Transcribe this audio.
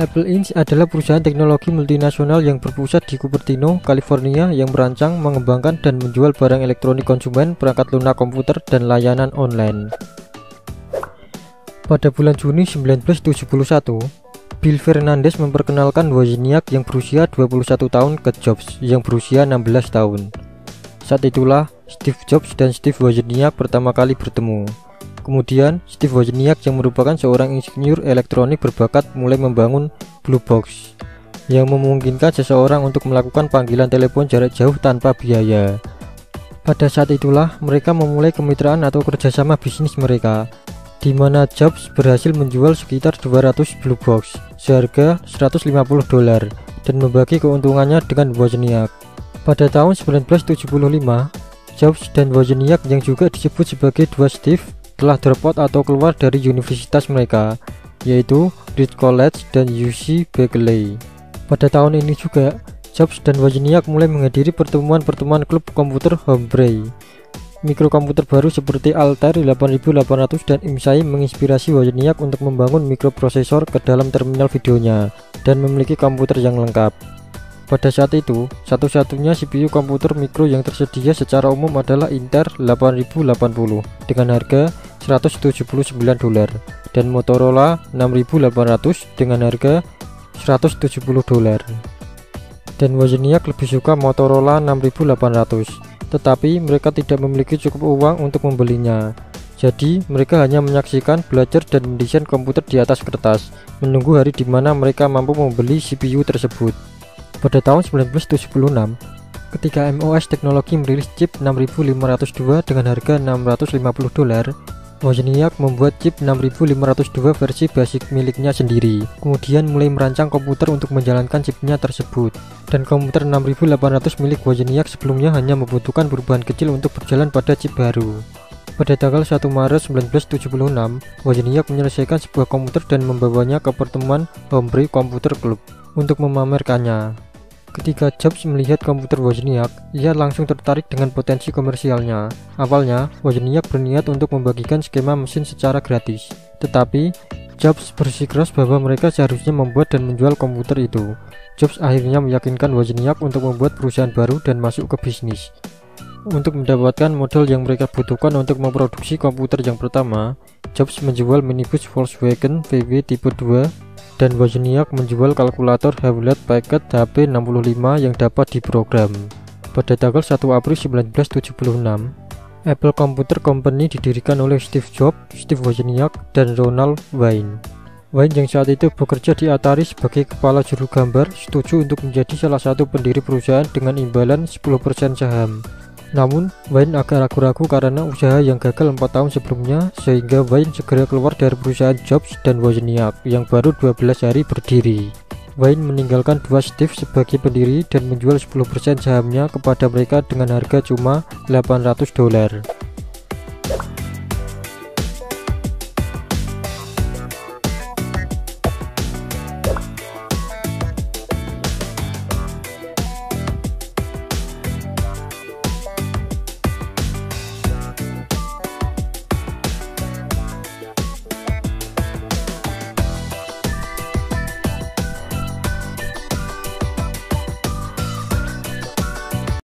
Apple Inc. adalah perusahaan teknologi multinasional yang berpusat di Cupertino, California yang merancang, mengembangkan, dan menjual barang elektronik konsumen, perangkat lunak komputer, dan layanan online. Pada bulan Juni 1971, Bill Fernandez memperkenalkan Wozniak yang berusia 21 tahun ke Jobs yang berusia 16 tahun. Saat itulah Steve Jobs dan Steve Wozniak pertama kali bertemu. Kemudian, Steve Wozniak yang merupakan seorang insinyur elektronik berbakat mulai membangun Blue Box yang memungkinkan seseorang untuk melakukan panggilan telepon jarak jauh tanpa biaya. Pada saat itulah mereka memulai kemitraan atau kerjasama bisnis mereka, di mana Jobs berhasil menjual sekitar 200 Blue Box seharga $150 dan membagi keuntungannya dengan Wozniak. Pada tahun 1975, Jobs dan Wozniak yang juga disebut sebagai dua Steve telah drop out atau keluar dari universitas mereka, yaitu Reed College dan UC Berkeley. Pada tahun ini juga, Jobs dan Wozniak mulai menghadiri pertemuan-pertemuan klub komputer Homebrew. Mikrokomputer baru seperti Altair 8800 dan IMSAI menginspirasi Wozniak untuk membangun mikroprosesor ke dalam terminal videonya dan memiliki komputer yang lengkap. Pada saat itu, satu-satunya CPU komputer mikro yang tersedia secara umum adalah Intel 8080 dengan harga $179 dan Motorola 6800 dengan harga $170. Dan Wozniak lebih suka Motorola 6800, tetapi mereka tidak memiliki cukup uang untuk membelinya. Jadi, mereka hanya menyaksikan, belajar, dan mendesain komputer di atas kertas, menunggu hari di mana mereka mampu membeli CPU tersebut. Pada tahun 1976, ketika MOS Teknologi merilis chip 6502 dengan harga $650, Wozniak membuat chip 6502 versi basic miliknya sendiri, kemudian mulai merancang komputer untuk menjalankan chipnya tersebut. Dan komputer 6800 milik Wozniak sebelumnya hanya membutuhkan perubahan kecil untuk berjalan pada chip baru. Pada tanggal 1 Maret 1976, Wozniak menyelesaikan sebuah komputer dan membawanya ke pertemuan Homebrew Computer Club untuk memamerkannya. Ketika Jobs melihat komputer Wozniak, ia langsung tertarik dengan potensi komersialnya. Awalnya, Wozniak berniat untuk membagikan skema mesin secara gratis, tetapi Jobs bersikeras bahwa mereka seharusnya membuat dan menjual komputer itu. Jobs akhirnya meyakinkan Wozniak untuk membuat perusahaan baru dan masuk ke bisnis. Untuk mendapatkan modal yang mereka butuhkan untuk memproduksi komputer yang pertama, Jobs menjual minibus Volkswagen VW tipe 2 dan Wozniak menjual kalkulator Hewlett-Packard HP65 yang dapat diprogram. Pada tanggal 1 April 1976, Apple Computer Company didirikan oleh Steve Jobs, Steve Wozniak, dan Ronald Wayne. Wayne yang saat itu bekerja di Atari sebagai kepala juru gambar setuju untuk menjadi salah satu pendiri perusahaan dengan imbalan 10% saham. Namun, Wayne agak ragu-ragu karena usaha yang gagal 4 tahun sebelumnya, sehingga Wayne segera keluar dari perusahaan Jobs dan Wozniak yang baru 12 hari berdiri. Wayne meninggalkan dua Steve sebagai pendiri dan menjual 10% sahamnya kepada mereka dengan harga cuma $800.